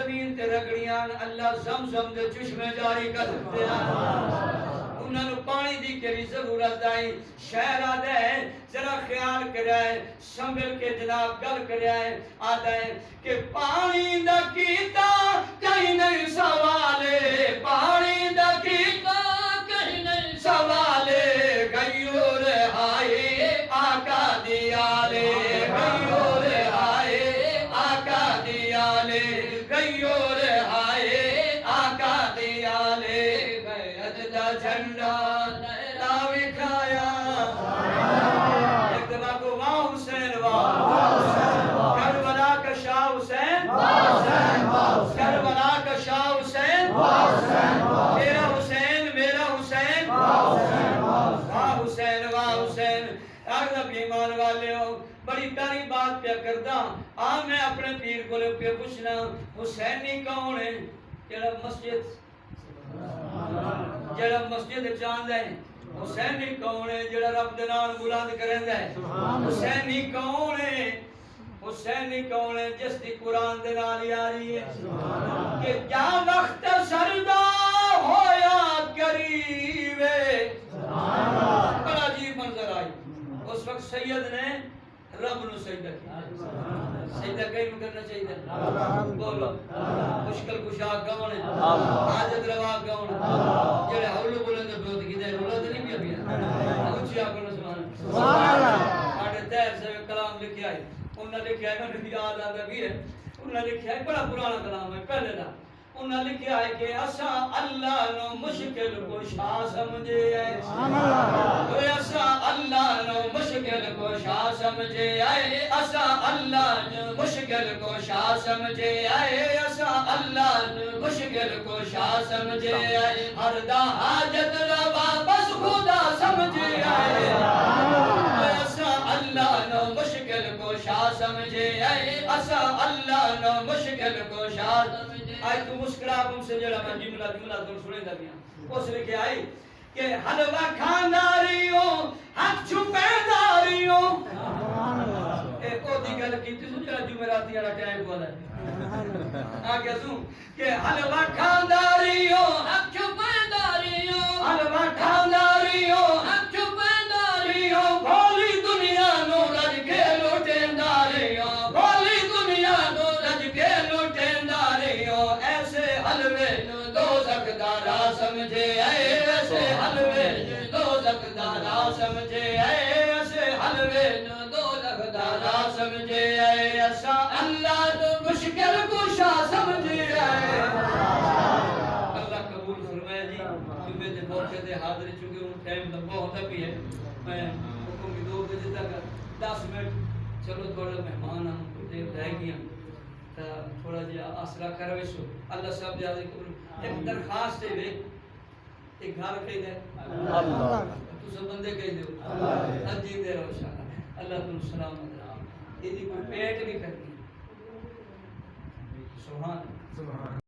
زمین تے رگڑیاں اللہ زمزم دے چشمے جاری کر دیتے ہیں انہوں نے پانی دی کری ضرورت آئی شہر آدھا ہے ذرا خیال کرائے سنبھل کے جناب گل کرائے آدھا ہے کہ پانی دا کیتا کہیں نہیں سوالے پانی دا کیتا کہیں نہیں سوالے گئیو رہائے آقا دیالے گئیو رہائے آقا دیالے گئیو رہائے آقا دیالے غیرت دا جھنڈا لہرا وکھایا ایک دفعہ کو واہ حسین واہ کربلا کا شاہ حسین کربلا کا شاہ حسین میرا حسین میرا حسین واہ حسین واہ حسین اگر ایمان والے ہو بڑی پیاری بات پہ کردا میں اپنے پیر کو لے پہ پوچھنا حسینی کون ہے جڑا مسجد چاند ہے حسینی کون ہے جڑا رب دے نام بلند کریندا ہے حسینی کون ہے حسینی کون ہے جس دی قرآن دے نال یاری ہے کہ جا وقت سردا ہویا قریب بڑا عجیب منظر آئی اس وقت سید نے رب نو سجدہ کیا سجدہ کہیں کرنا چاہیے بولو مشکل کشا کون ہے حاجت روا کون ہے جڑے ہولو بولن دے بہت کیتے رولا تے نہیں پیا پیا اونچی آکو نہ سبحان اللہ ساڈے تیر سے کلام لکھیا ہے انہاں لکھیا ہے میں یاد آندا بھی ہے انہاں لکھیا ہے بڑا پرانا کلام ہے پہلے دا انہاں لکھیا ہے کہ اسا اللہ نو مشکل کشا سمجھے ہے سبحان اللہ اسا اللہ نو مشکل کشا سمجھے آئے اسا اللہ نو مشکل کشا سمجھے آئے اسا اللہ نو مشکل کشا سمجھے آئے ہر دا حاجت روا بس خدا سمجھے آئے اسا اللہ نو مشکل کشا سمجھے آئے اسا اللہ نو مشکل کشا سمجھے آئی تو مسکرا ہم سے جڑا میں جملہ تو سنے دا بیاں اس لکھے آئی کہ حلوہ کھانداریوں حق چھپیداریوں ایک او دی گل کی تھی سو جڑا جمعراتی والا ٹائم بولا ہے آگے سوں کہ حلوہ کھانداریوں حق چھپیداریوں حلوہ کھانداریوں حق چھپیداریوں بھولی دنیا نو رج کے لوٹینداریوں بھولی دنیا نو رج کے لوٹینداریوں ایسے حلوے نو دوزخ دا راہ سمجھے ایسے حلوے نو دوزخ دا راہ سمجھے ایسے حلوے نو دوزخ دا راہ سمجھے ایسا اللہ نو مشکل کشا سمجھے اللہ قبول فرمائے جی جمعے دے موقع دے حاضر چونکہ ان ٹائم لمبا ہوتا بھی ہے میں حکم کی 2 بجے تک 10 منٹ چلو تھوڑا مہمان ہم کو دیر رہ گیا تھوڑا جہا آسرا کروے سو اللہ صاحب جا ایک درخواست ہے بے ایک گھر کہی دے تو سب بندے کہی دے اللہ جی دے رہو شاہ اللہ تم سلامت رہا یہ کوئی پیٹ بھی کرنی سبحان